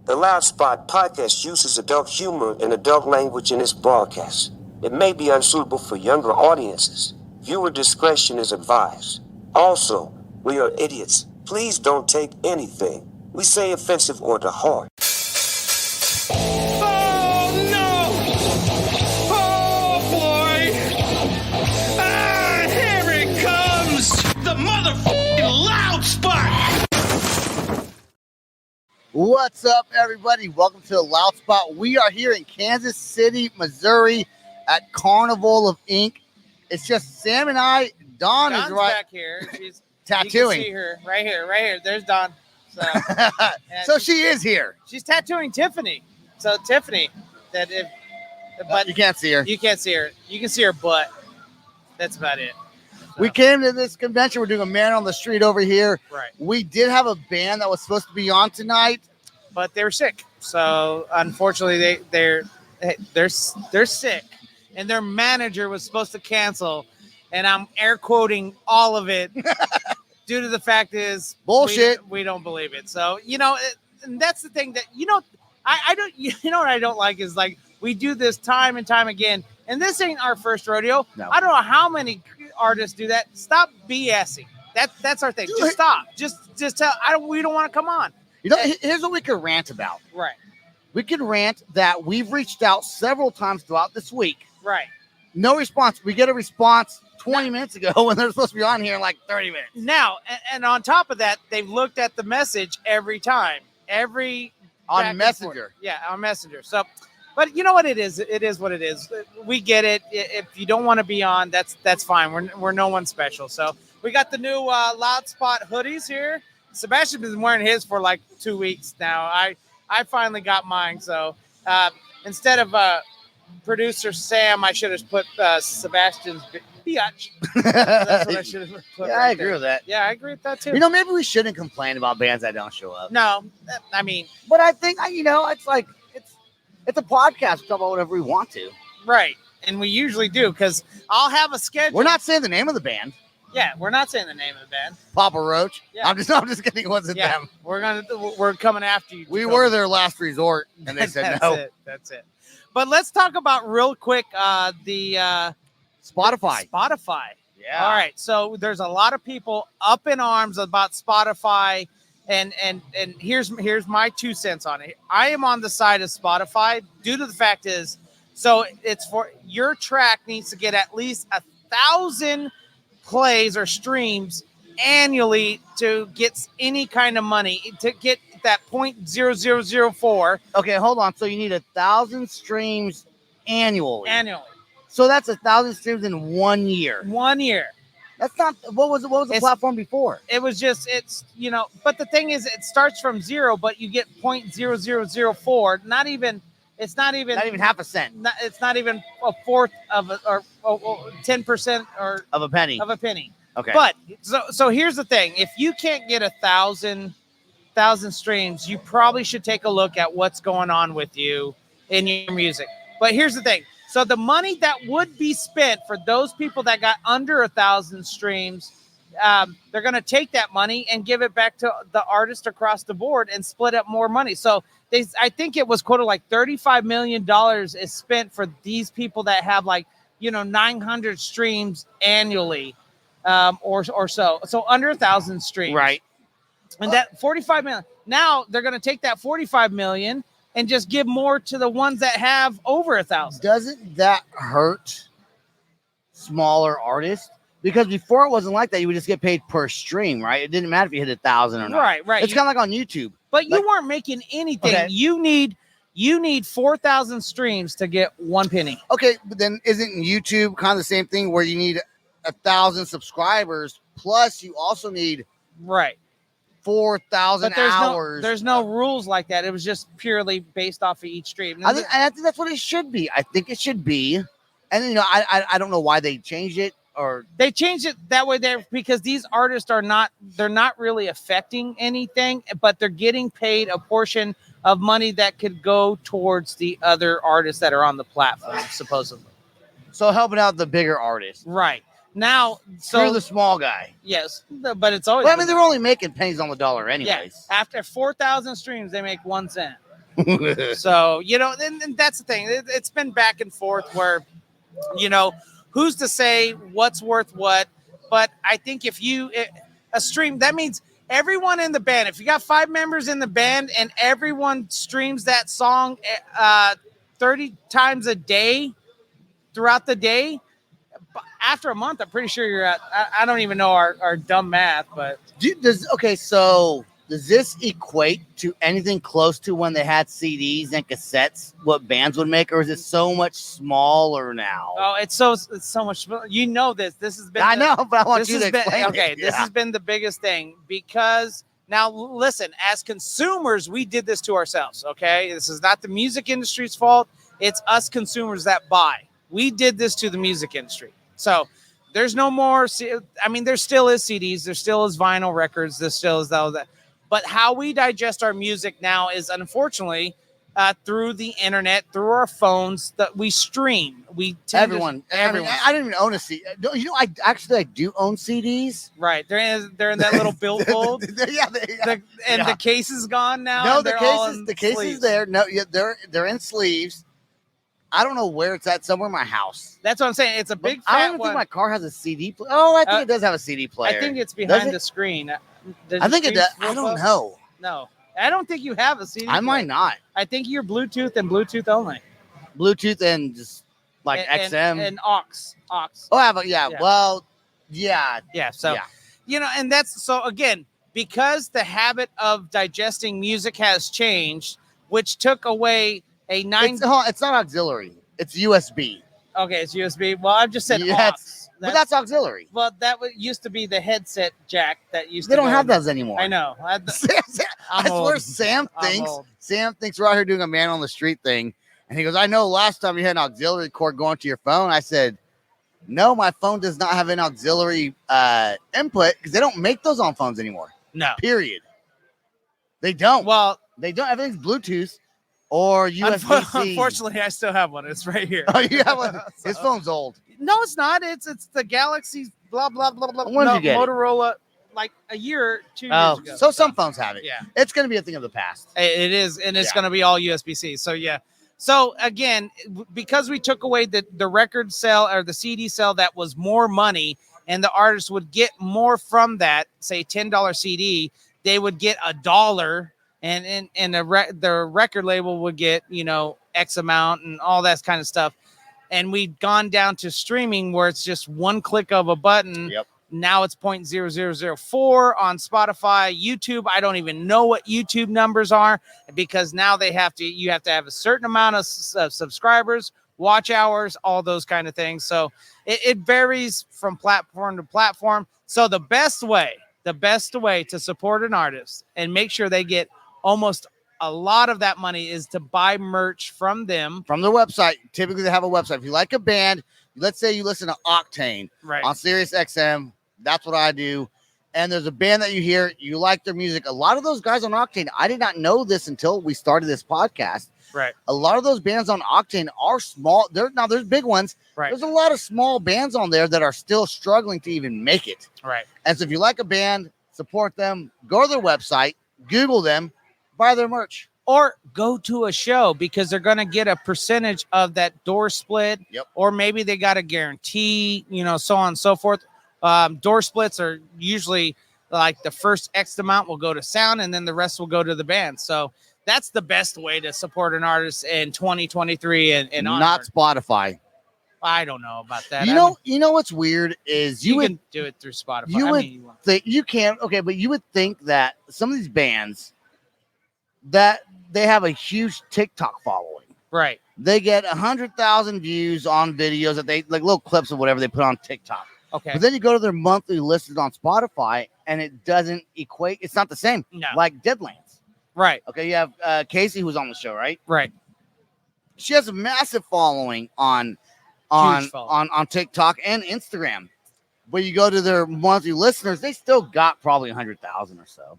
The Loud Spot podcast uses adult humor and adult language in its broadcast. It may be unsuitable for younger audiences. Viewer discretion is advised. Also, we are idiots. Please don't take anything we say offensive or to heart. Oh no! Oh boy! Ah, here it comes! The motherfucking Loud Spot! What's up, everybody? Welcome to the Loud Spot. We are here in Kansas City, Missouri at Carnival of Ink. It's just Sam and I. Dawn's is right back here. She's tattooing. You can see her right here. There's Dawn. So she is here. She's tattooing Tiffany. So Tiffany, but you can't see her. You can't see her. You can see her butt. That's about it. So. We came to this convention. We're doing a Man on the Street over here. Right. We did have a band that was supposed to be on tonight, but they were sick. So unfortunately, they're sick, and their manager was supposed to cancel. And I'm air quoting all of it due to the fact is bullshit. We don't believe it. So, and that's the thing that, I don't, what I don't like is like, we do this time and time again, and this ain't our first rodeo. No. I don't know how many artists do that. Stop BSing. That's our thing. Just stop. Just tell, we don't want to come on. Here's what we could rant about. Right. We could rant that we've reached out several times throughout this week. Right. No response. We get a response 20 minutes ago when they're supposed to be on here in like 30 minutes. Now, and on top of that, they've looked at the message every time. On Messenger. Yeah, on Messenger. So, but you know what it is? It is what it is. We get it. If you don't want to be on, that's fine. We're no one special. So we got the new Loud Spot hoodies here. Sebastian's been wearing his for like 2 weeks now. I finally got mine. So instead of producer Sam, I should have put Sebastian's biatch. That's what I should have put. Yeah, I agree with that. Yeah, I agree with that too. Maybe we shouldn't complain about bands that don't show up. No, I mean, but I think it's like it's a podcast. We talk about whatever we want to. Right, and we usually do because I'll have a schedule. We're not saying the name of the band. Yeah, we're not saying the name of the band. Papa Roach. Yeah. I'm just kidding. It wasn't them. We're coming after you. We were their last resort, and they said no. That's it. But let's talk about real quick the Spotify. Yeah. All right. So there's a lot of people up in arms about Spotify, and here's my 2 cents on it. I am on the side of Spotify due to the fact is, so it's for your track needs to get at least 1,000 plays or streams annually to get any kind of money, to get that 0.0004. Okay, hold on. So you need 1,000 streams annually. So that's 1,000 streams in 1 year. 1 year. That's not what was the platform before? It was just but the thing is it starts from 0, but you get 0.0004. It's not even half a cent. It's not even a fourth of or 10% or of a penny. Okay. But so here's the thing: if you can't get 1,000 streams, you probably should take a look at what's going on with you in your music. But here's the thing. So the money that would be spent for those people that got under 1,000 streams, they're going to take that money and give it back to the artist across the board and split up more money. So I think it was quoted like $35 million is spent for these people that have 900 streams annually or so. So under 1,000 streams. Right. And that 45 million. Now they're going to take that 45 million and just give more to the ones that have over 1,000. Doesn't that hurt smaller artists? Because before it wasn't like that. You would just get paid per stream, right? It didn't matter if you hit 1,000 or not. Right. It's kind of like on YouTube. But you weren't making anything. Okay. You need 4,000 streams to get 1 penny. Okay, but then isn't YouTube kind of the same thing where you need 1,000 subscribers plus you also need 4,000 hours? There's no rules like that. It was just purely based off of each stream. I think that's what it should be. I think it should be. And I don't know why they changed it. Or they changed it that way there because these artists they're not really affecting anything, but they're getting paid a portion of money that could go towards the other artists that are on the platform, supposedly. So helping out the bigger artists. Right. Now, so the small guy. Yes, but it's always. Well, I mean, they're only making pennies on the dollar anyways. Yeah. After 4,000 streams, they make 1 cent. So, and that's the thing. It's been back and forth where, who's to say what's worth what? But I think if a stream, that means everyone in the band, if you got 5 members in the band and everyone streams that song 30 times a day throughout the day, after a month, I'm pretty sure you're at, I don't even know our dumb math, but. So does this equate to anything close to when they had CDs and cassettes, what bands would make, or is it so much smaller now? Oh, it's so much. This has been. I know, but I want you to explain. Okay, this has been the biggest thing because now listen, as consumers, we did this to ourselves. Okay, this is not the music industry's fault. It's us consumers that buy. We did this to the music industry. So there's no more. I mean, there still is CDs. There still is vinyl records. There still is all that. But how we digest our music now is unfortunately through the internet, through our phones that we stream. Everyone. I didn't even own a CD. I do own CDs. Right. They're in that little billfold. The case is gone now. No, the case is there. No, they're in sleeves. I don't know where it's at. Somewhere in my house. That's what I'm saying. It's a big fat I don't even think my car has a CD player. Oh, I think it does have a CD player. I think it's behind the screen. I think it does. I don't know. No, I don't think you have a CD player. I might not. I think you're Bluetooth and Bluetooth only. Bluetooth and just like XM. And aux. Oh, yeah. Well, yeah. Yeah. So, and that's so again, because the habit of digesting music has changed, which took away a 9. It's not auxiliary. It's USB. Okay, it's USB. Well, I've just said aux. But that's auxiliary. Well, that used to be the headset jack that used. They don't have those anymore. I know. I swear, Sam thinks we're out here doing a man on the street thing, and he goes, "I know. Last time you had an auxiliary cord going to your phone." I said, "No, my phone does not have an auxiliary input because they don't make those on phones anymore. No, period. They don't. Well, they don't. Everything's Bluetooth." Or USB-C. Unfortunately, I still have one. It's right here. Oh, you have one? His phone's old. No, it's not. It's the Galaxy blah blah blah blah. When did you get Motorola, like a year or 2 years ago. So some phones have it. Yeah, it's going to be a thing of the past. It is, and it's going to be all USB-C. So yeah. So again, because we took away the record sale or the CD sale, that was more money, and the artist would get more from that. Say $10 CD, they would get $1. And the record label would get, X amount and all that kind of stuff. And we've gone down to streaming where it's just one click of a button. Yep. Now it's 0.0004 on Spotify, YouTube. I don't even know what YouTube numbers are because now you have to have a certain amount of subscribers, watch hours, all those kind of things. So it varies from platform to platform. So the best way to support an artist and make sure they get almost a lot of that money is to buy merch from them. From their website. Typically, they have a website. If you like a band, let's say you listen to Octane on Sirius XM. That's what I do. And there's a band that you hear, you like their music. A lot of those guys on Octane, I did not know this until we started this podcast. Right. A lot of those bands on Octane are small. There's big ones. Right. There's a lot of small bands on there that are still struggling to even make it. Right. And so if you like a band, support them, go to their website, Google them, buy their merch. Or go to a show because they're going to get a percentage of that door split. Yep. Or maybe they got a guarantee, so on and so forth. Door splits are usually like the first X amount will go to sound and then the rest will go to the band. So that's the best way to support an artist in 2023 and not Spotify. I don't know about that. You know what's weird is you can do it through Spotify. You can't. Okay, but you would think that some of these bands that they have a huge TikTok following. Right. They get 100,000 views on videos that they like little clips of whatever they put on TikTok. Okay. But then you go to their monthly listens on Spotify and it doesn't equate. It's not the same. No. Like Deadlands. Right. Okay. You have Casey who's on the show, right? Right. She has a massive following on TikTok and Instagram. But you go to their monthly listeners, they still got probably 100,000 or so.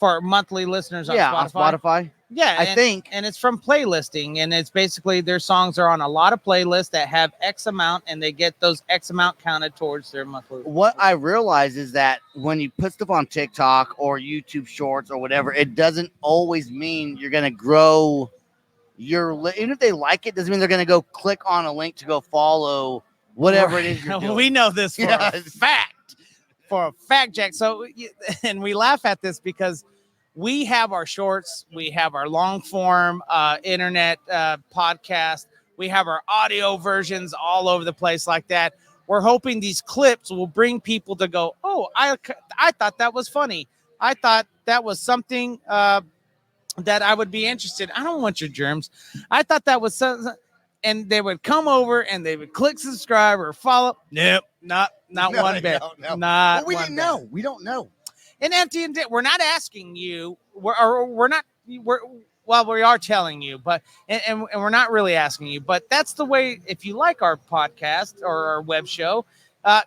for monthly listeners on on Spotify. Yeah, I think. And it's from playlisting, and it's basically their songs are on a lot of playlists that have X amount, and they get those X amount counted towards their monthly. What I realize is that when you put stuff on TikTok or YouTube Shorts or whatever, it doesn't always mean you're going to grow even if they like it, doesn't mean they're going to go click on a link to go follow whatever it is you're doing. We know this for a fact. For a fact, Jack. So, and we laugh at this because we have our shorts, we have our long form internet podcast, we have our audio versions all over the place like that. We're hoping these clips will bring people to go, oh, I thought that was funny. I thought that was something that I would be interested. I don't want your germs. I thought that was something. And they would come over and they would click subscribe or follow. Nope, not one bit. No. Not we one didn't bit. know. We don't know. And we're not asking you. We are telling you, but and we're not really asking you. But that's the way. If you like our podcast or our web show,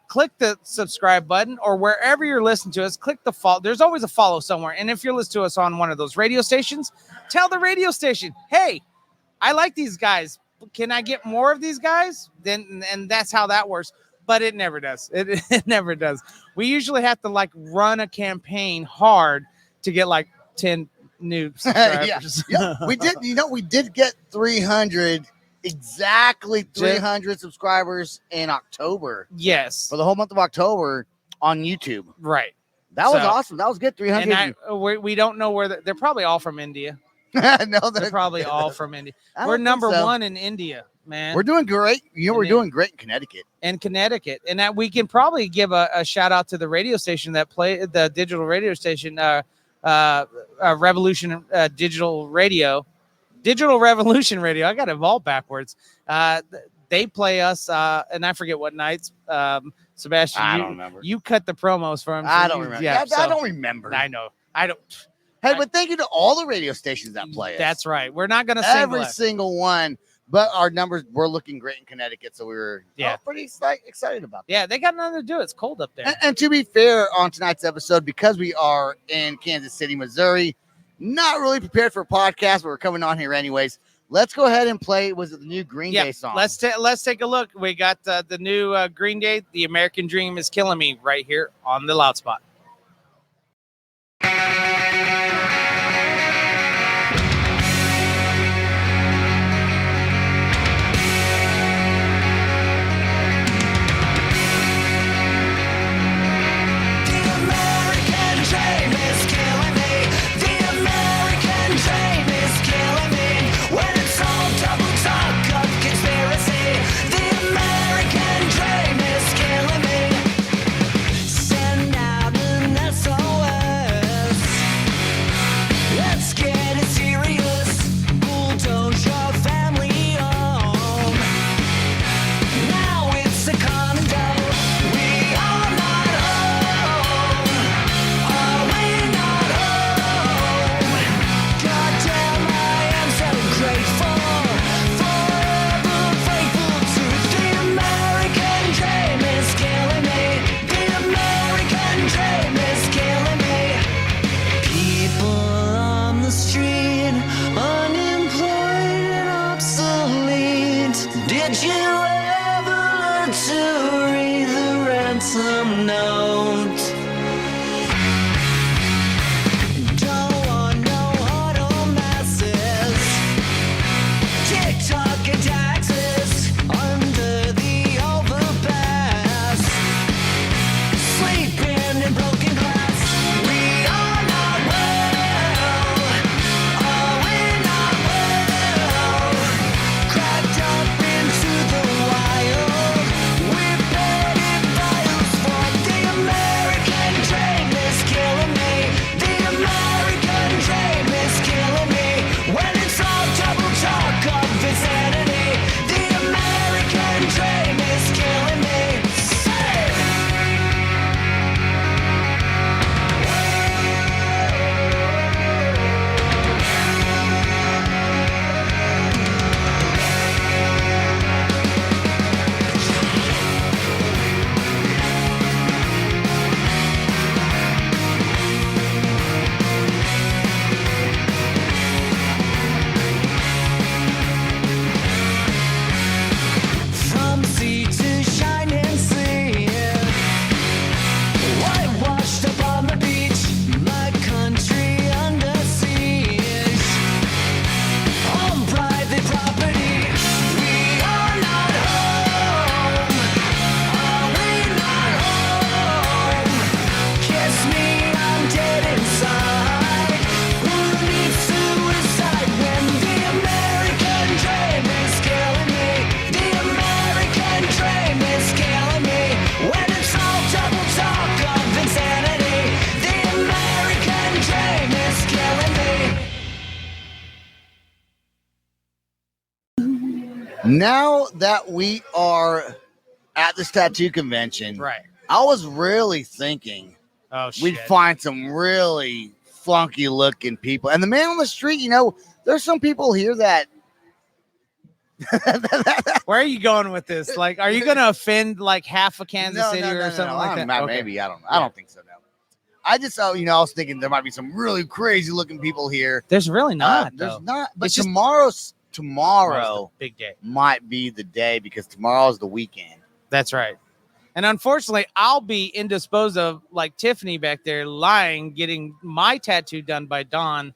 click the subscribe button, or wherever you're listening to us, click the follow. There's always a follow somewhere. And if you're listening to us on one of those radio stations, tell the radio station, hey, I like these guys. Can I get more of these guys? And that's how that works. But it never does. It never does. We usually have to run a campaign hard to get 10 new subscribers. yeah, we did. We did get 300, exactly 300 subscribers in October. Yes. For the whole month of October on YouTube. Right. That was awesome. That was good. 300. And we don't know where they're probably all from India. No, they're probably all from India. We're number one in India, man. We're doing great. We're doing great in Connecticut. And that we can probably give a shout out to the radio station that the digital radio station, Revolution Digital Revolution Radio. I got it all backwards. They play us, and I forget what nights. Sebastian, I don't remember. You cut the promos for them. I don't remember. Yeah, I don't remember. I know. I don't. Hey, but thank you to all the radio stations that play us. That's right. We're not going to every single one, but our numbers were looking great in Connecticut, so we were pretty excited about that. Yeah, they got nothing to do. It's cold up there. And to be fair, on tonight's episode, because we are in Kansas City, Missouri, not really prepared for a podcast, but we're coming on here anyways. Let's go ahead and play. Was it the new Greenday song? Let's take a look. We got the new Greenday, "The American Dream Is Killing Me," right here on the Loud Spot. Send out Now that we are at this tattoo convention, Right. I was really thinking Oh, shit. we'd find some really funky looking people. And the man on the street, you know, there's some people here that. Where are you going with this? Like, are you going to offend like half of Kansas City or something like that? Maybe. I don't know. I don't think so. No. I just, I was thinking there might be some really crazy looking people here. There's really not. There's not. But It's just- tomorrow big day. might be the day because tomorrow's the weekend. That's right. And unfortunately, I'll be indisposed of like Tiffany back there lying, getting my tattoo done by Dawn,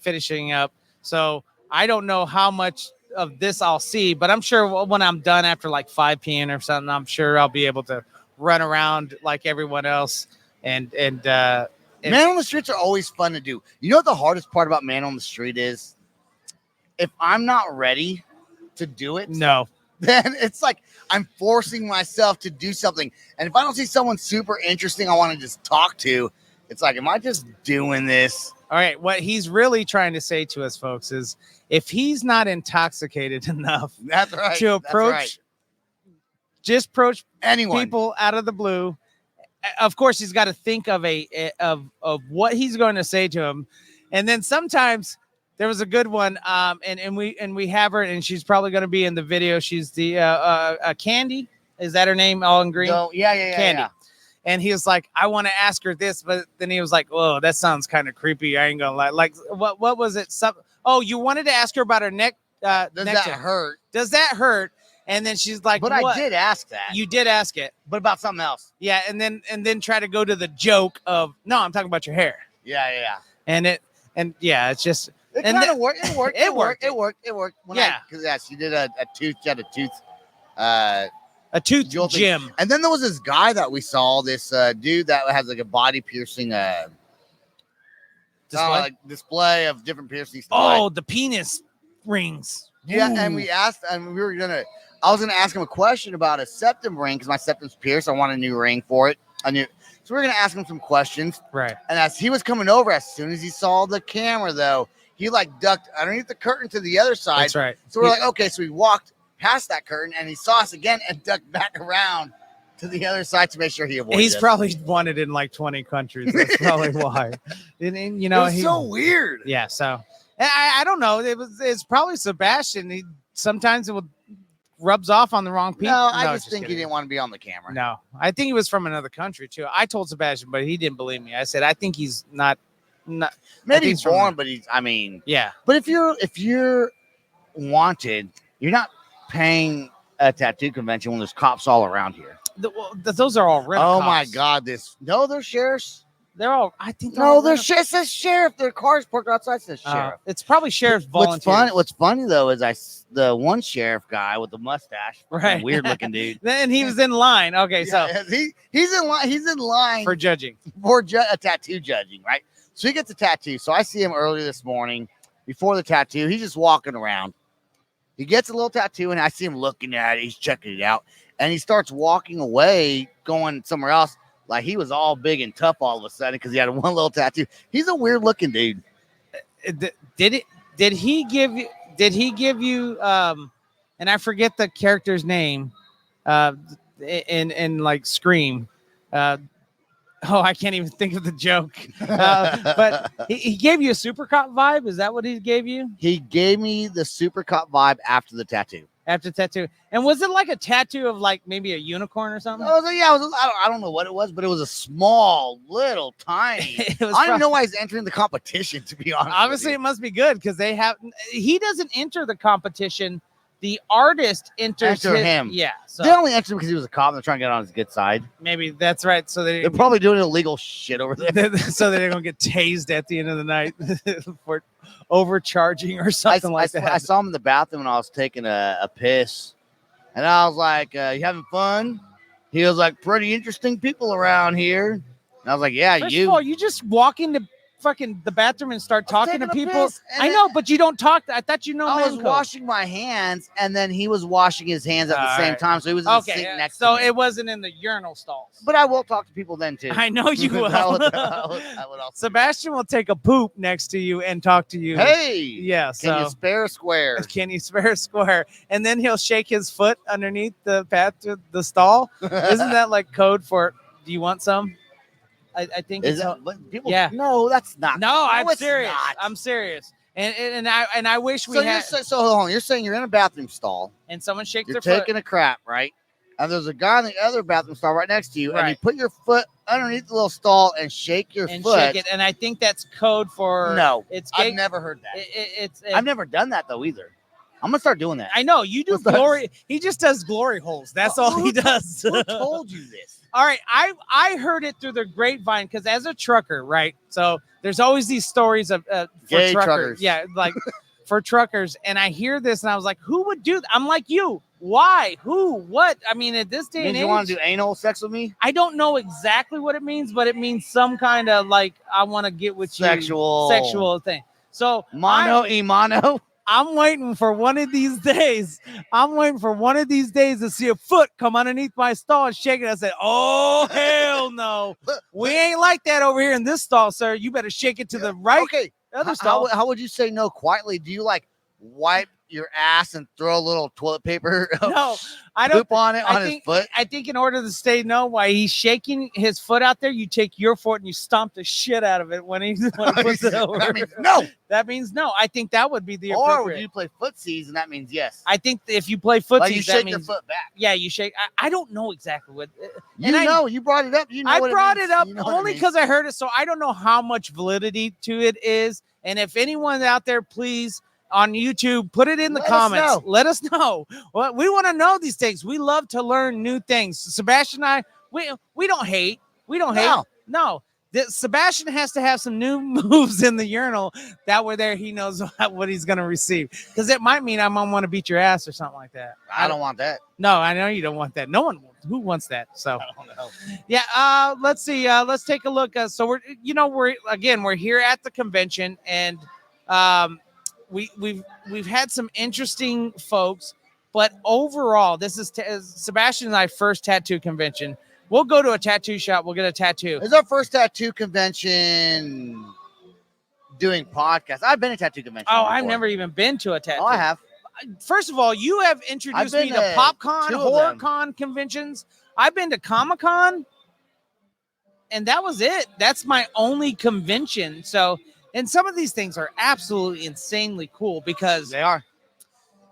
finishing up. So I don't know how much of this I'll see, but I'm sure when I'm done after like 5 p.m. or something, I'm sure I'll be able to run around like everyone else. And Man on the streets are always fun to do. You know what the hardest part about Man on the Street is? If I'm not ready to do it, no, then it's like I'm forcing myself to do something. And if I don't see someone super interesting I want to just talk to, it's like, am I just doing this? All right. What he's really trying to say to us, folks, is if he's not intoxicated enough That's right. to approach, That's right. just approach Anyone. people out of the blue. Of course, he's got to think of of what he's going to say to him. And then sometimes there was a good one. And we have her, and she's probably going to be in the video. She's the Candy. Is that her name? All in green. So, yeah. Candy. And he was like, I want to ask her this, but then he was like, "Oh, that sounds kind of creepy. I ain't gonna lie." Like, what was it? You wanted to ask her about her neck. Does neck that check. hurt? Does that hurt? And then she's like, But what? I did ask that. You did ask it, but about something else. yeah. And then try to go to the joke of, no, I'm talking about your hair. Yeah. It's just It And kind of worked. It worked. It worked. It worked. Yeah. Because she did a tooth. She had a tooth. a tooth Jolting. gym. And then there was this guy that we saw. This dude that has like a body piercing. Display of different piercings. Oh, the penis rings. Yeah, Ooh. and we asked, and I was gonna ask him a question about a septum ring because my septum's pierced. I want a new ring for it. So we were gonna ask him some questions. Right. And as he was coming over, as soon as he saw the camera, though, he like ducked underneath the curtain to the other side. That's right. So we're like, okay, so we walked past that curtain, and he saw us again and ducked back around to the other side to make sure he avoided He's us. probably wanted in like 20 countries. That's probably why. And, It was so weird. Yeah, so I don't know. It's probably Sebastian. He sometimes it rubs off on the wrong people. No, I just think kidding. he didn't want to be on the camera. No, I think he was from another country too. I told Sebastian, but he didn't believe me. I said I think he's not. I Maybe think he's from born, there. but he's. I mean, Yeah, but if you're wanted, you're not paying a tattoo convention when there's cops all around here. those are all rental. Oh my cops. God! They're sheriffs. They're all. I think they're No, all they're rental- it says sheriff. Their car's parked outside. Says sheriff. It's probably sheriff's volunteers. What's funny though is the one sheriff guy with the mustache, Right. weird looking dude. Then he was in line. Okay, so Yeah, he's in line. He's in line for judging. for a tattoo judging, right? So he gets a tattoo. So I see him early this morning before the tattoo. He's just walking around. He gets a little tattoo, and I see him looking at it. He's checking it out, and he starts walking away, going somewhere else. Like he was all big and tough all of a sudden because he had one little tattoo. He's a weird looking dude. Did he give you and I forget the character's name in like Scream. I can't even think of the joke. But he gave you a super cop vibe. Is that what he gave you? He gave me the super cop vibe after the tattoo. After tattoo. And was it like a tattoo of like maybe a unicorn or something? I don't know what it was, but it was a small, little, tiny. It was I don't even know why he's entering the competition, to be honest. Obviously, it must be good because he doesn't enter the competition. The artist enters him. Yeah. So They only entered him because he was a cop and they're trying to get on his good side. maybe that's right. So They're probably doing illegal shit over there. so they're gonna get tased at the end of the night for overcharging or something like that. I saw him in the bathroom when I was taking a piss, and I was like, "You having fun?" He was like, "Pretty interesting people around here." And I was like, "Yeah, First of all, you just walk into fucking the bathroom and start talking to taking a people? piss, and I then- know, but you don't talk. I thought you know. I was man code. washing my hands, and then he was washing his hands at the All same right. time, so he was in the sink Okay, next so to me. it wasn't in the urinal stalls. But I will talk to people then too. I know you will. I would also. Sebastian will take a poop next to you and talk to you. Hey, Yeah. can So you spare a square? can you spare a square? And then he'll shake his foot underneath the the stall. Isn't that like code for? Do you want some? I think Is it's. that, but people, Yeah. No, that's not. No, I'm it's serious. not. I'm serious. And I wish we So had. so hold on. You're saying you're in a bathroom stall. And someone shakes You're their taking foot. a crap, right? And there's a guy in the other bathroom stall right next to you, and you Right. put your foot underneath the little stall and shake your And foot. shake it, and I think that's code for No, It's I've never heard that. It's I've never done that though either. I'm gonna start doing that. I know you do What's that? glory. He just does glory holes. That's all he does. Who told you this? All right, I heard it through the grapevine because as a trucker, right? So there's always these stories of for Gay truckers. truckers. Yeah, like for truckers. And I hear this, and I was like, who would do that? I'm like, you. Why? Who? What? I mean, at this day Means and you age, want to do anal sex with me? I don't know exactly what it means, but it means some kind of like I want to get with Sexual. you, sexual thing. So Mono e mono. I'm waiting for one of these days. I'm waiting for one of these days to see a foot come underneath my stall and shake it. I said, "Oh hell no, we ain't like that over here in this stall, sir. You better shake it to the right, Okay. other stall." How would you say no quietly? Do you like wipe your ass and throw a little toilet paper No, I don't. poop on it on his foot? I think in order to say no, while he's shaking his foot out there, you take your foot and you stomp the shit out of it when he puts it over. That means no. That means no. I think that would be the Or appropriate. would you play footsies and that means yes? I think if you play footsies, Like you that shake means your foot back. yeah, you shake. I don't know exactly what. You know, you brought it up. You know I what brought means. it up You know what only means. because I heard it, so I don't know how much validity to it is. And if anyone out there, please on YouTube, put it in the Let us comments. know. Let us know. Well, we want to know these things. We love to learn new things. Sebastian and I, we don't hate. We don't hate. No. No. Sebastian has to have some new moves in the urinal. That way there he knows what he's going to receive. Because it might mean I'm going to want to beat your ass or something like that. I don't want that. No, I know you don't want that. No one, who wants that? So. I don't know. Yeah, let's see. Let's take a look. So we're here at the convention, and we've had some interesting folks, but overall, this is Sebastian and I first tattoo convention. We'll go to a tattoo shop. We'll get a tattoo. It's our first tattoo convention doing podcasts. I've been to tattoo convention. Oh, before. I've never even been to a tattoo. Oh, I have. First of all, you have introduced I've me been to to PopCon, 2 of them. HorrorCon conventions. I've been to Comic-Con, and that was it. That's my only convention. So, and some of these things are absolutely insanely cool because They are.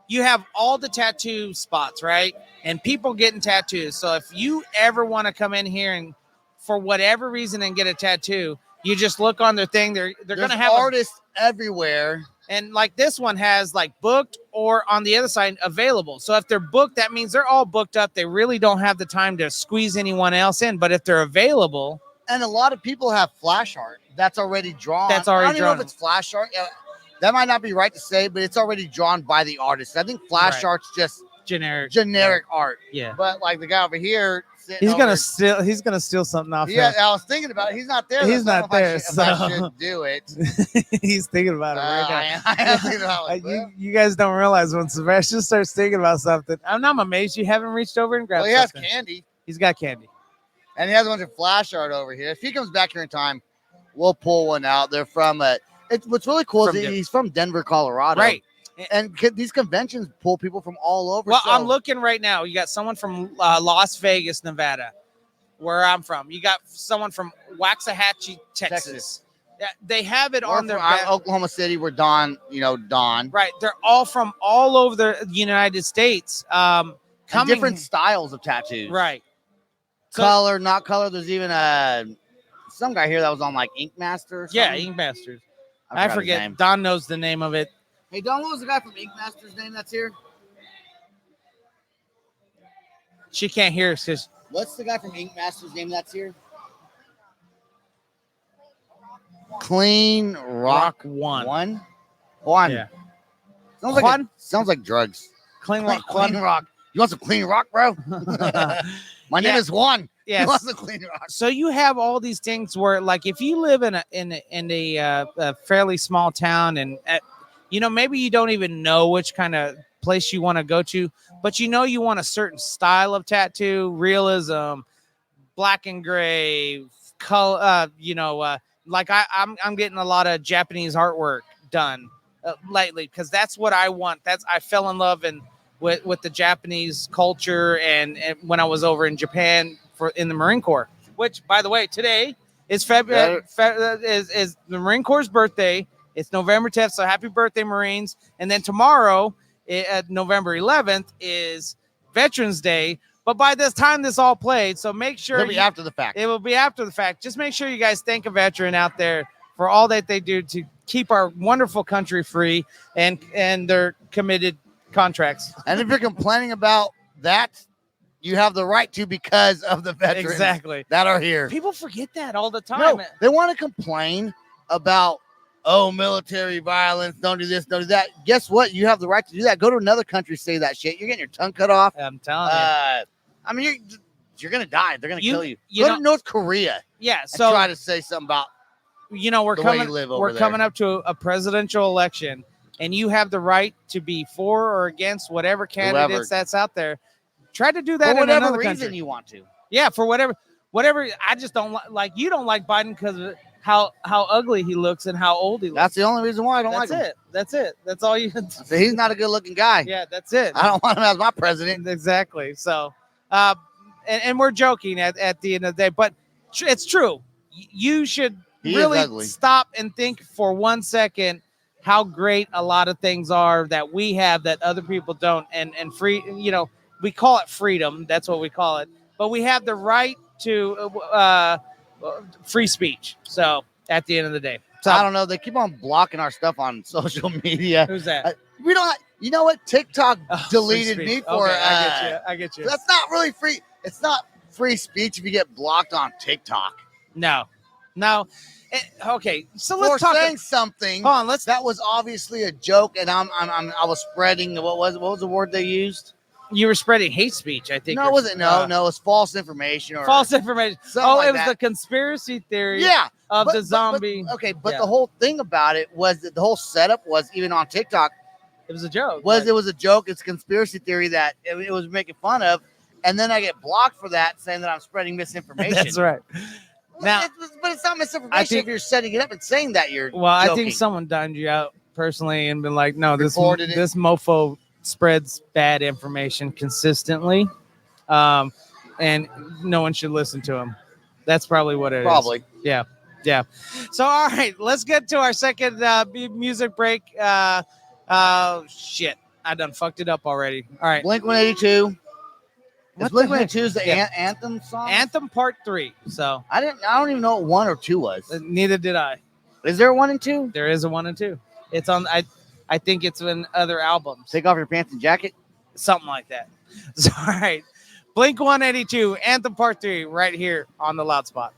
you have all the tattoo spots, right? And people getting tattoos. So if you ever want to come in here and for whatever reason and get a tattoo, you just look on their thing. They're There's going to have artists everywhere. and like this one has like booked or on the other side available. So if they're booked, that means they're all booked up. They really don't have the time to squeeze anyone else in. But if they're available, And a lot of people have flash art that's already drawn. That's already I don't even know drawn. if it's flash art. That might not be right to say, but it's already drawn by the artist. I think flash Right. art's just generic art. Yeah. But like the guy over here, sitting He's over- gonna steal something off Yeah, him. I was thinking about it. He's not there. He's so I not don't know there, if I so- should do it. He's thinking about it right now. I am thinking about it. You guys don't realize when Sebastian starts thinking about something. I'm amazed you haven't reached over and grabbed Well, he has something. candy, He's got candy. and he has a bunch of flash art over here. If he comes back here in time, we'll pull one out. They're from what's really cool From is Denver. he's from Denver, Colorado. Right. And these conventions pull people from all over. Well, so- I'm looking right now. You got someone from Las Vegas, Nevada, where I'm from. You got someone from Waxahachie, Texas. Yeah, they have it We're on their from Oklahoma City, where Don. right. They're all from all over the United States. And Coming different styles of tattoos. right. So- Color, not color. There's even some guy here that was on like Ink Master. Or Yeah, something. Ink Masters. I I forgot his forget. name. Don knows the name of it. Hey, Don, what was the guy from Ink Master's name that's here? She can't hear us because What's the guy from Ink Master's name that's here? Clean Rock Rock One. Juan. Yeah. Sounds Juan? sounds like drugs. Clean Rock Clean One. Rock. You want some clean rock, bro? My name is Juan. Yes. He wants to clean your house. So you have all these things where, like, if you live in a fairly small town, and maybe you don't even know which kind of place you want to go to, but you want a certain style of tattoo, realism, black and gray, color. Like I'm getting a lot of Japanese artwork done lately because that's what I want. I fell in love with the Japanese culture and when I was over in Japan in the Marine Corps. Which, by the way, today is February is the Marine Corps' birthday. It's November 10th, so happy birthday, Marines! And then tomorrow, November 11th, is Veterans Day. But by this time, this all played, so make sure it'll be after the fact. It will be after the fact. Just make sure you guys thank a veteran out there for all that they do to keep our wonderful country free and their committed contracts. And if you're complaining about that, you have the right to because of the veterans that are here. People forget that all the time. No, they want to complain about, military violence, don't do this, don't do that. Guess what? You have the right to do that. Go to another country, say that shit. You're getting your tongue cut off. I'm telling you. I mean, you're going to die. They're going to kill you. Go to North Korea. Yeah. So try to say something about, we're coming up to a presidential election, and you have the right to be for or against whatever candidates that's out there. Try to do that for whatever in another reason country. You want to. Yeah, for whatever. I just don't like. You don't like Biden because of how ugly he looks and how old he looks. That's the only reason why I don't like him. That's it. That's all you. So he's not a good-looking guy. Yeah, that's it. I don't want him as my president. Exactly. So, and we're joking at the end of the day, but it's true. You should really stop and think for 1 second how great a lot of things are that we have that other people don't, and free. We call it freedom. That's what we call it. But we have the right to free speech. So at the end of the day, so I don't know. They keep on blocking our stuff on social media. Who's that? We don't. You know what? TikTok deleted me for. Okay, I get you. That's not really free. It's not free speech if you get blocked on TikTok. No. Okay, so let's talk saying something. Hold on, that was obviously a joke, and I was spreading. What was the word they used? You were spreading hate speech, I think. No, it wasn't. No, it was false information or false information. It was the conspiracy theory. Yeah, of the zombie. But the whole thing about it was that the whole setup was even on TikTok. It was a joke. It was a joke. It's a conspiracy theory that it was making fun of, and then I get blocked for that, saying that I'm spreading misinformation. That's right. Now, but it's not misinformation if you're setting it up and saying that you're. Well, joking. I think someone dined you out personally and been like, "No, this mofo spreads bad information consistently, and no one should listen to him." That's probably what it is. Probably. Yeah. So, all right, let's get to our second music break. Shit, I done fucked it up already. All right, Blink-182. Blink-182 is the anthem song. Anthem Part 3. So I don't even know what 1 or 2 was. Neither did I. Is there a 1 and 2? There is a 1 and 2. It's on. I think it's in other albums. Take off your pants and jacket. Something like that. So, all right, Blink-182 Anthem Part 3 right here on the Loud Spot.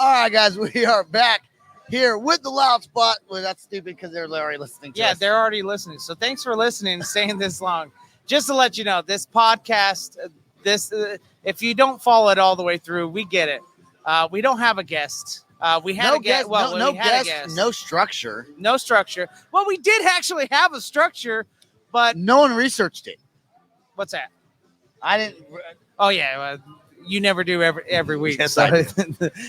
All right, guys, we are back here with the Loud Spot. Well, that's stupid because they're already listening to us. They're already listening. So thanks for listening and staying this long. Just to let you know, this podcast, if you don't follow it all the way through, we get it. We don't have a guest. We had a guest. Well, no we had guest, a guest. no structure. No structure. Well, we did actually have a structure, but no one researched it. What's that? I didn't. Oh yeah, you never do every week. Yes, so I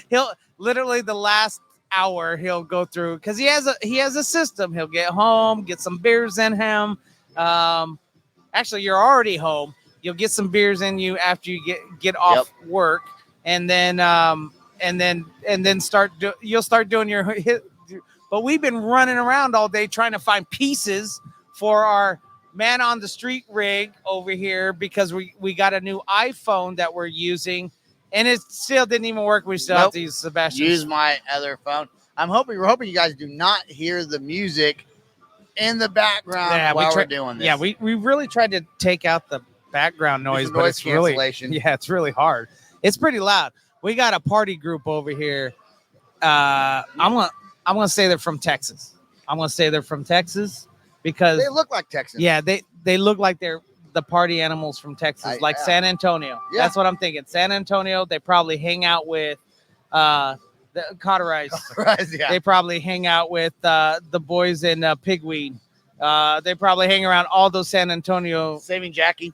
he'll literally the last hour he'll go through because he has a system. He'll get home, get some beers in him. Actually, you're already home. You'll get some beers in you after you get off work, and then you'll start doing your hit. But we've been running around all day trying to find pieces for our man on the street rig over here because we got a new iPhone that we're using, and it still didn't even work. We still have to use Sebastian. Use my other phone. We're hoping you guys do not hear the music in the background while we're doing this. Yeah, we really tried to take out the background noise, but it's cancellation. It's really hard. It's pretty loud. We got a party group over here. I'm gonna say they're from Texas. Because they look like Texans. Yeah, they look like they're the party animals from Texas, San Antonio. Yeah. That's what I'm thinking. San Antonio. They probably hang out with the Cauterize. Yeah. They probably hang out with the boys in Pigweed. They probably hang around all those San Antonio. Saving Jackie.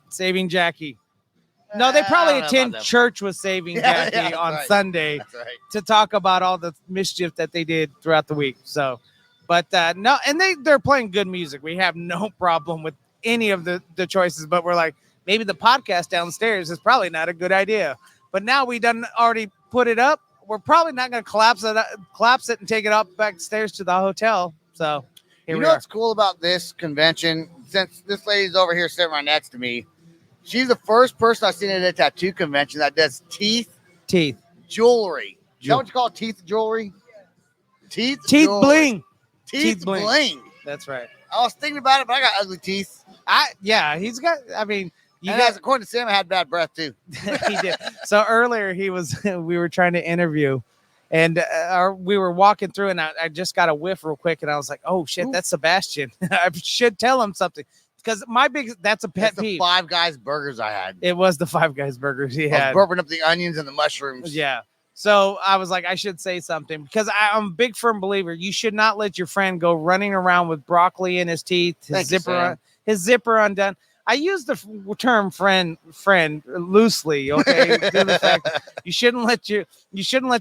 No, they probably attend church with Saving Jackie on Sunday to talk about all the mischief that they did throughout the week. So, but no, and they're playing good music. We have no problem with any of the choices, but we're like, maybe the podcast downstairs is probably not a good idea. But now we done already put it up. We're probably not going to collapse it and take it up backstairs to the hotel. So here we are. What's cool about this convention? Since this lady's over here sitting right next to me, she's the first person I've seen at a tattoo convention that does teeth jewelry. Is that what you call teeth jewelry? Teeth jewelry. Bling. Teeth bling. That's right. I was thinking about it, but I got ugly teeth. He's got. I mean, according to Sam, I had bad breath too. He did. So earlier we were trying to interview, and we were walking through, and I just got a whiff real quick, and I was like, "Oh shit, that's Sebastian." I should tell him something because that's a pet peeve. The Five Guys burgers I had. It was the Five Guys burgers he had. I was burping up the onions and the mushrooms. Yeah. So I was like, I should say something because I'm a big firm believer. You should not let your friend go running around with broccoli in his teeth, his zipper undone. I use the term friend loosely. Okay, the fact you shouldn't let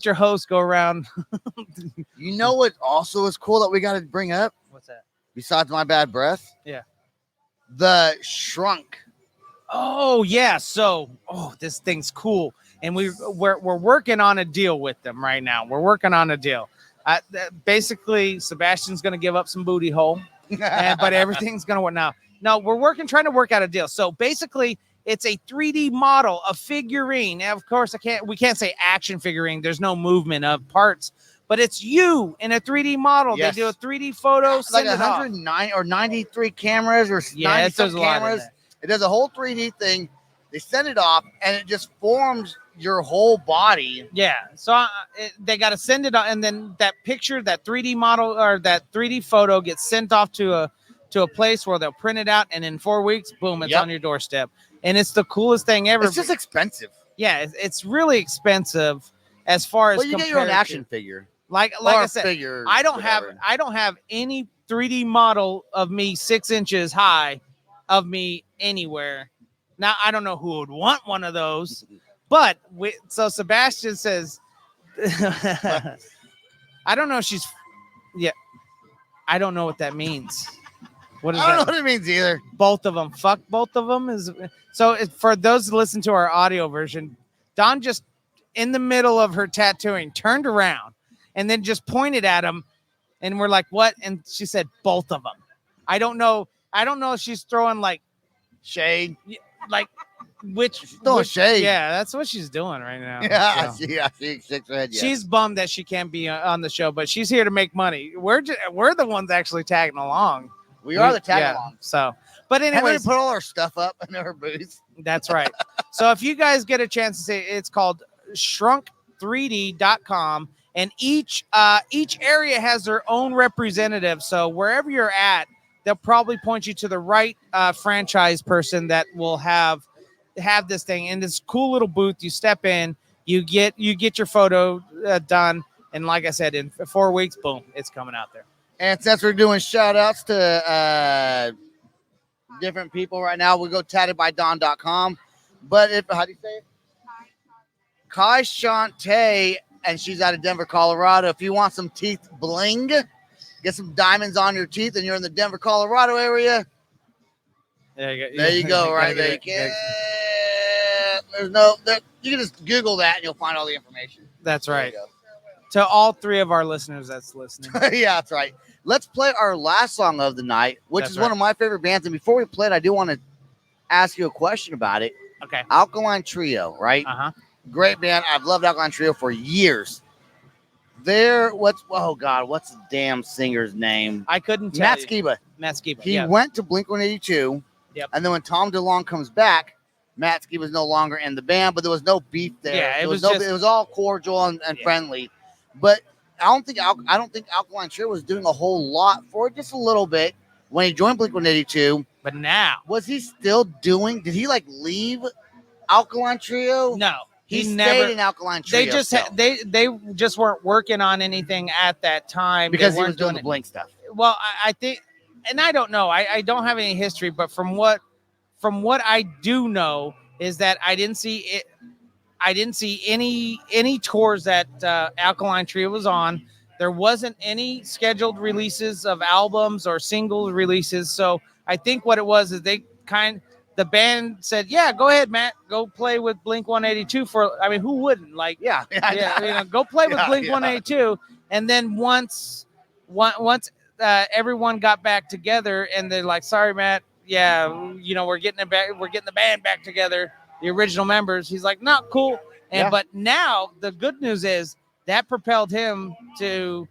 your host go around. You know what also is cool that we got to bring up? What's that? Besides my bad breath? Yeah. The shrunk. Oh yeah. So this thing's cool. And we're working on a deal with them right now. We're working on a deal. Basically, Sebastian's going to give up some booty hole, but everything's going to work now. No, we're trying to work out a deal. So basically, it's a 3D model, a figurine. And of course, we can't say action figurine. There's no movement of parts, but it's you in a 3D model. Yes. They do a 3D photo. Like 109 or 93 cameras or 90 cameras. It does a whole 3D thing. They send it off, and it just forms your whole body. Yeah. So they got to send it on, and then that picture, that 3D model or that 3D photo gets sent off to a place where they'll print it out, and in 4 weeks, boom, it's on your doorstep. And it's the coolest thing ever. It's just expensive. Yeah, it's really expensive as far as. Well, you get your own action figure. Like I said, I don't have any 3D model of me 6 inches high of me anywhere. Now, I don't know who would want one of those, but so Sebastian says, I don't know if she's, I don't know what that means. What is that? I don't know what it means either. Both of them. Fuck both of them. For those who listen to our audio version, Dawn just in the middle of her tattooing turned around and then just pointed at him, and we're like, what? And she said, both of them. I don't know if she's throwing like shade. Like which shade. Yeah, that's what she's doing right now. Yeah, so. She shakes her head. Yeah. She's bummed that she can't be on the show, but she's here to make money. We're the ones actually tagging along. We are the tag along. So, but anyways, put all our stuff up in our booth. That's right. So if you guys get a chance to see, it's called shrunk3d.com, and each area has their own representative. So wherever you're at, they'll probably point you to the right franchise person that will have this thing in this cool little booth. You step in, you get your photo done, and like I said, in 4 weeks, boom, it's coming out there. And since we're doing shout outs to different people right now, we'll go tattedbydon.com. But how do you say it? Kai Shantae, and she's out of Denver, Colorado. If you want some teeth bling, get some diamonds on your teeth, and you're in the Denver, Colorado area. There you go. There you go, right there. You can. You can just Google that, and you'll find all the information. That's right. To all 3 of our listeners that's listening. Yeah, that's right. Let's play our last song of the night, which is one of my favorite bands. And before we play it, I do want to ask you a question about it. Okay. Alkaline Trio, right? Uh-huh. Great band. I've loved Alkaline Trio for years. What's the damn singer's name? I couldn't tell Matt you. Skiba. Matt Skiba. He went to Blink-182. Yep. And then when Tom DeLonge comes back, Matt Skiba was no longer in the band, but there was no beef there. Yeah, it was all cordial and friendly. But I don't think Alkaline Trio was doing a whole lot for it, just a little bit when he joined Blink-182. But now, was he still doing? Did he leave Alkaline Trio? No, he never stayed in Alkaline Trio. They just they just weren't working on anything at that time because he was doing the Blink stuff. Well, I think, and I don't know. I don't have any history, but from what I do know is that I didn't see it. I didn't see any tours that Alkaline Trio was on. There wasn't any scheduled releases of albums or single releases. So I think what it was is the band said, "Yeah, go ahead, Matt, go play with Blink-182 for." I mean, who wouldn't go play with Blink-182. And then once everyone got back together, and they're like, "Sorry, Matt, yeah, we're getting it back. We're getting the band back together." The original members, he's like, "Not cool." But now the good news is that propelled him to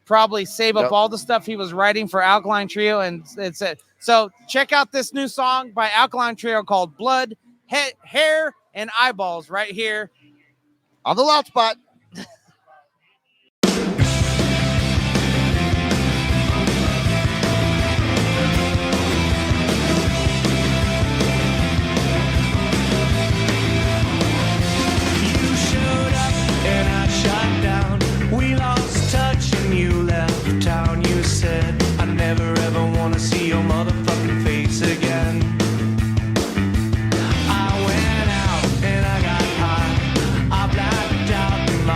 probably save up all the stuff he was writing for Alkaline Trio, and it's it. So check out this new song by Alkaline Trio called "Blood, Hair, and Eyeballs" right here on the Loud Spot. We lost touch and you left town. You said, "I never ever want to see your motherfucking face again." I went out and I got high. I blacked out in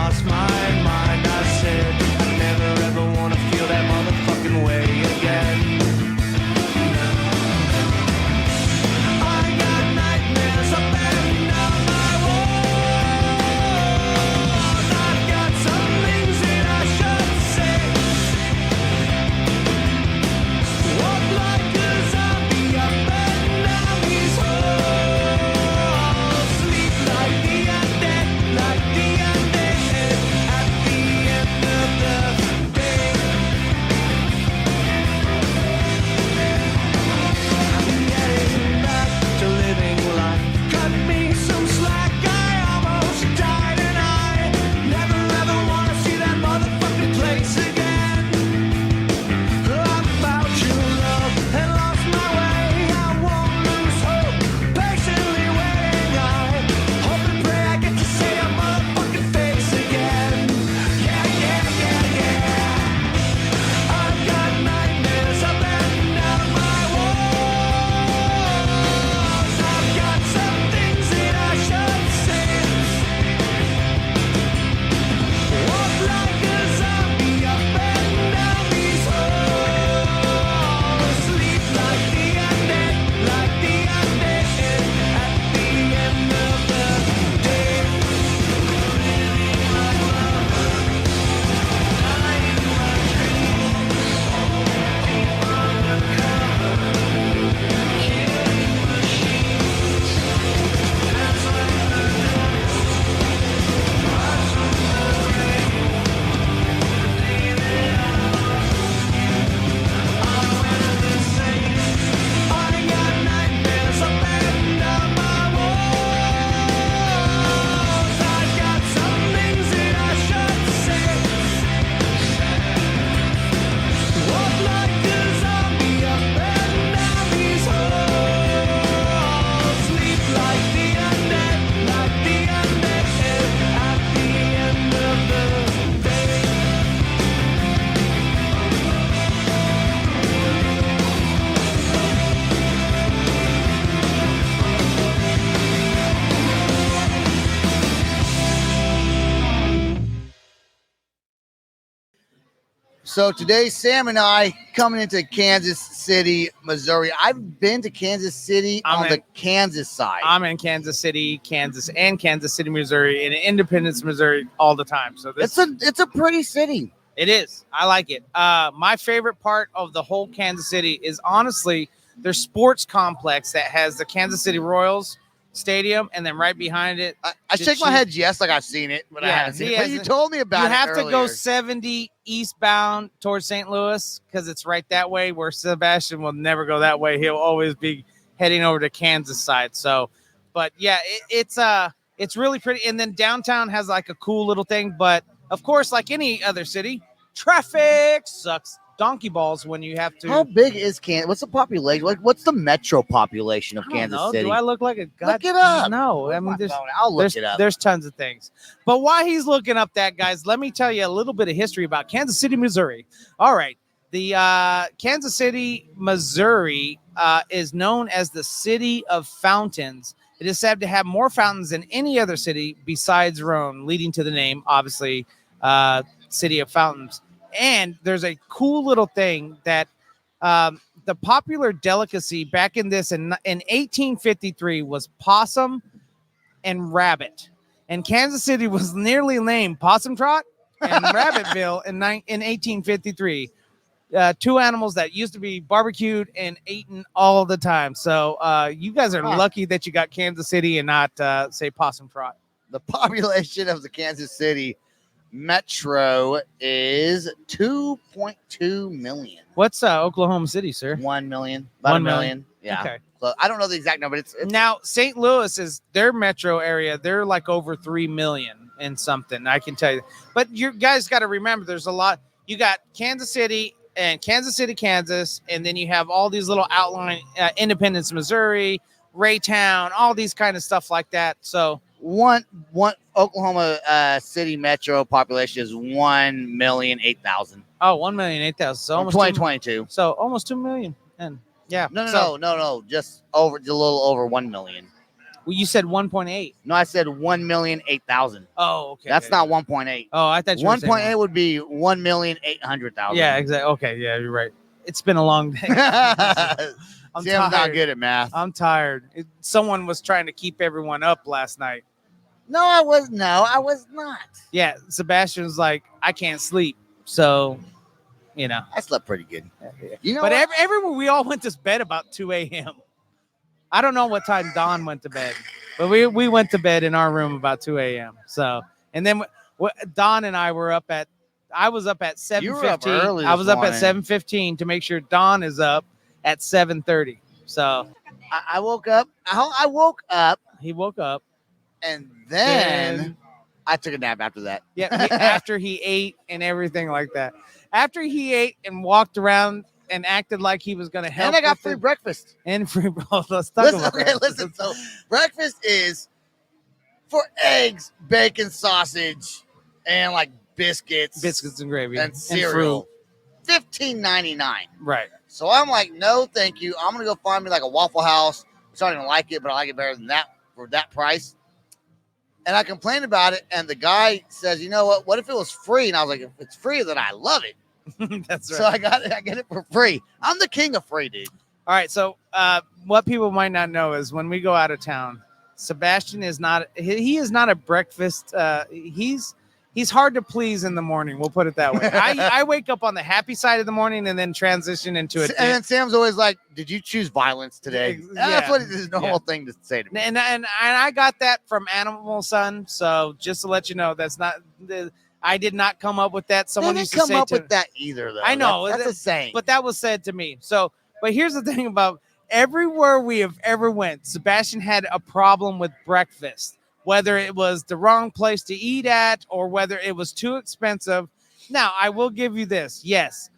So today, Sam and I coming into Kansas City, Missouri. I've been to Kansas City on the Kansas side. I'm in Kansas City, Kansas, and Kansas City, Missouri, and Independence, Missouri, all the time. So it's a pretty city. It is. I like it. My favorite part of the whole Kansas City is honestly their sports complex that has the Kansas City Royals Stadium, and then right behind it. I shake my head yes, like I've seen it, but I haven't seen it. But you told me about it. You have earlier. to go 70 eastbound towards St. Louis because it's right that way. Where Sebastian will never go that way. He'll always be heading over to Kansas side. So, but yeah, it's really pretty. And then downtown has like a cool little thing, but of course, like any other city, traffic sucks donkey balls when you have to. How big is Kansas? What's the population? Like, what's the metro population of Kansas City? Do I look like a god? Look it up. No, I mean, I'll look it up. There's tons of things. But while he's looking up that, guys, let me tell you a little bit of history about Kansas City, Missouri. All right. The Kansas City, Missouri is known as the City of Fountains. It is said to have more fountains than any other city besides Rome, leading to the name, obviously, City of Fountains. And there's a cool little thing that the popular delicacy back in 1853 was possum and rabbit. And Kansas City was nearly named Possum Trot and Rabbitville in 1853. Two animals that used to be barbecued and eaten all the time. So you guys are lucky that you got Kansas City and not, say, Possum Trot. The population of the Kansas City metro is 2.2 million. What's Oklahoma City, sir? 1 million. About 1 million. Yeah. Okay. So I don't know the exact number. It's now St. Louis is their metro area. They're like over 3 million and something. I can tell you. But you guys got to remember, there's a lot. You got Kansas City and Kansas City, Kansas, and then you have all these little outlying Independence, Missouri, Raytown, all these kind of stuff like that. So one Oklahoma City metro population is 1,008,000. Oh, 1,008,000. So almost 2022. So almost 2 million. And yeah. No. Just a little over 1 million. Well, you said 1.8. No, I said 1,008,000. Oh, okay. That's not 1.8. Oh, I thought you were 1.8 would be 1,800,000. Yeah, exactly. Okay, yeah, you're right. It's been a long day. I'm not good at math. I'm tired. Someone was trying to keep everyone up last night. No, I was not. Yeah, Sebastian was like, I can't sleep. So, I slept pretty good. But everyone, we all went to bed about 2 a.m. I don't know what time Don went to bed, but we went to bed in our room about 2 a.m. So, and then Don and I were I was up at 7:15. I was up at 7:15 to make sure Don is up at 7:30. So I woke up. He woke up. And then I took a nap after that. Yeah, after he ate and everything like that. After he ate and walked around and acted like he was going to help. And I got free breakfast. And free let's talk about that. Listen. So breakfast is for eggs, bacon, sausage, and like biscuits and gravy and cereal. $15.99. Right. So I'm like, no, thank you. I'm gonna go find me like a Waffle House. Which I don't even like it, but I like it better than that for that price. And I complained about it, and the guy says, "You know what? What if it was free?" And I was like, "If it's free, then I love it." That's right. So I get it for free. I'm the king of free, dude. All right. So what people might not know is when we go out of town, Sebastian is not. He is not a breakfast. He's hard to please in the morning. We'll put it that way. I wake up on the happy side of the morning and then transition into it. And then Sam's always like, "Did you choose violence today?" That's what his normal thing to say to me. And I got that from Animal Sun. So just to let you know, that's not. I did not come up with that. Someone didn't used to come say up with that either, though. I know that's a saying, but that was said to me. So, but here's the thing about everywhere we have ever went, Sebastian had a problem with breakfast. Whether it was the wrong place to eat at or whether it was too expensive. Now, I will give you this. Yes,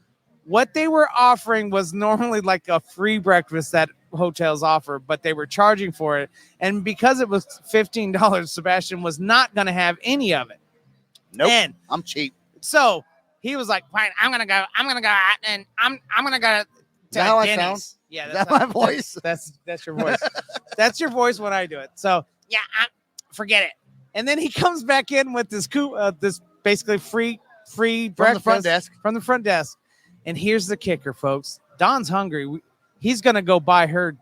what they were offering was normally like a free breakfast that hotels offer, but they were charging for it. And because it was $15, Sebastian was not going to have any of it. Nope, and I'm cheap. So he was like, fine, I'm going to go out and I'm going to go to how Denny's. I sound? Yeah, that's my voice. That's your voice. That's your voice when I do it. So, yeah, forget it. And then he comes back in with this basically free free From breakfast the front desk. From the front desk. And here's the kicker, folks. Don's hungry. He's gonna go buy her,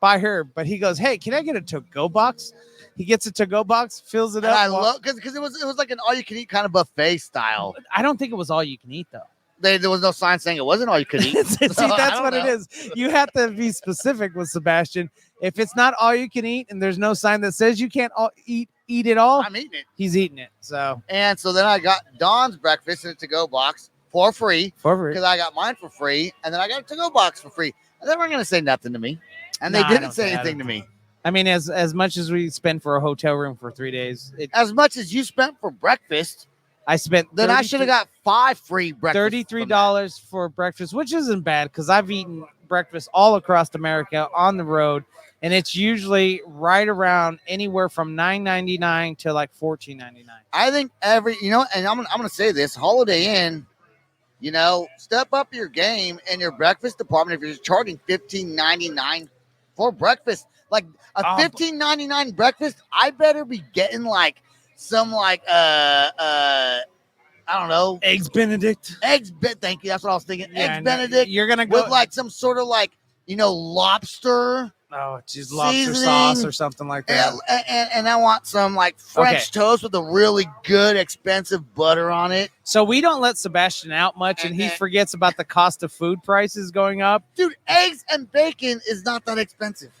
but he goes, "Hey, can I get a to-go box?" He gets a to-go box, fills it And up. I love because it was like an all-you-can-eat kind of buffet style. I don't think it was all you can eat though. There was no sign saying it wasn't all you could eat. See, So, that's what it is. You have to be specific with Sebastian. If it's not all you can eat and there's no sign that says you can't eat it all, I'm eating it. he's eating it. So then I got Don's breakfast in a to-go box for free for because I got mine for free, and then I got a to-go box for free. And they weren't going to say nothing to me, and they didn't say anything to me. I mean, as much as we spend for a hotel room for 3 days, As much as you spent for breakfast, I spent. then I should have got 5 free breakfasts. $33 for breakfast, which isn't bad because I've eaten breakfast all across America on the road, and it's usually right around anywhere from $9.99 to like $14.99. I think and I'm gonna say this: Holiday Inn, step up your game in your breakfast department. If you're charging $15.99 for breakfast, like a $15.99 breakfast, I better be getting like some I don't know, Eggs Benedict. Thank you. That's what I was thinking. Yeah, Eggs Benedict. You're gonna go with like some sort of lobster. Oh, geez, lobster seasoning. sauce or something like that. And I want some French toast with a really good, expensive butter on it. So we don't let Sebastian out much, and he forgets about the cost of food prices going up. Dude, eggs and bacon is not that expensive.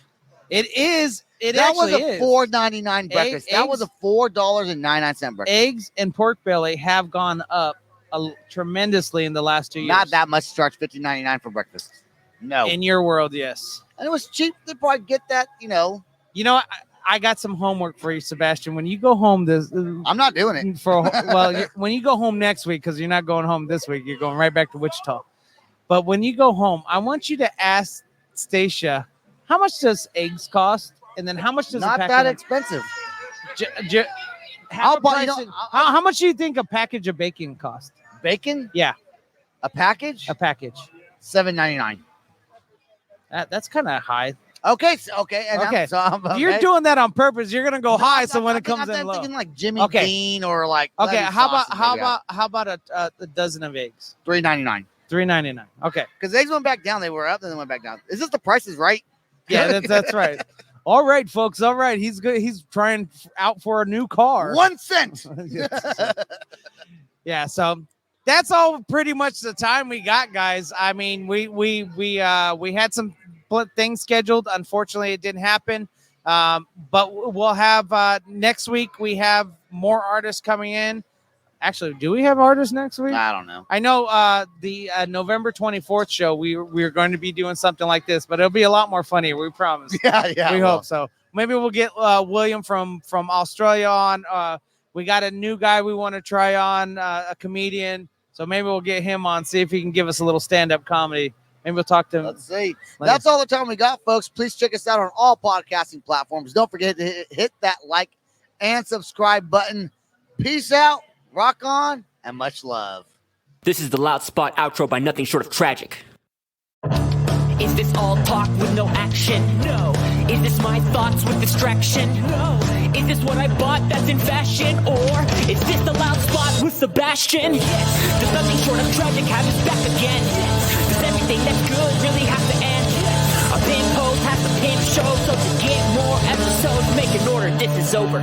It is. That was a $4.99 breakfast. That was a $4.99 breakfast. Eggs and pork belly have gone up tremendously in the last 2 years. Not that much to charge $15.99 for breakfast. No. In your world, yes. And it was cheap. They probably get that, I got some homework for you, Sebastian. When you go home, I'm not doing it. When you go home next week, because you're not going home this week, you're going right back to Wichita. But when you go home, I want you to ask Stacia, how much does eggs cost? And then how much does not that expensive? How much do you think a package of bacon costs? Bacon? Yeah. A package? $7.99. That's kind of high. Okay. You're doing that on purpose. You're gonna go high, so when it comes in I'm low. thinking like Jimmy Dean or like. Okay, how about a dozen of eggs? $3.99. $3.99. Okay, because eggs went back down. They were up, then they went back down. Is this the Price is Right? Yeah, that's right. All right, folks. All right, he's good. He's trying out for a new car. 1 cent. Yeah. So that's all pretty much the time we got, guys. I mean, we had some things scheduled. Unfortunately, it didn't happen. But we'll have next week. We have more artists coming in. Actually, do we have artists next week? I don't know. I know the November 24th show, we're going to be doing something like this, but it'll be a lot more funny. We promise. Yeah. We hope so. Maybe we'll get William from Australia on. We got a new guy we want to try on, a comedian. So maybe we'll get him on, see if he can give us a little stand-up comedy. Maybe we'll talk to him. Let's see. That's all the time we got, folks. Please check us out on all podcasting platforms. Don't forget to hit that like and subscribe button. Peace out. Rock on, and much love. This is the Loud Spot outro by Nothing Short of Tragic. Is this all talk with no action? No. Is this my thoughts with distraction? No. Is this what I bought that's in fashion? Or is this the Loud Spot with Sebastian? Yes. Does Nothing Short of Tragic have his back again? Yes. Does everything that's good really have to end? Yes. A pimp host has to pimp show, so to get more episodes, make an order, this is over.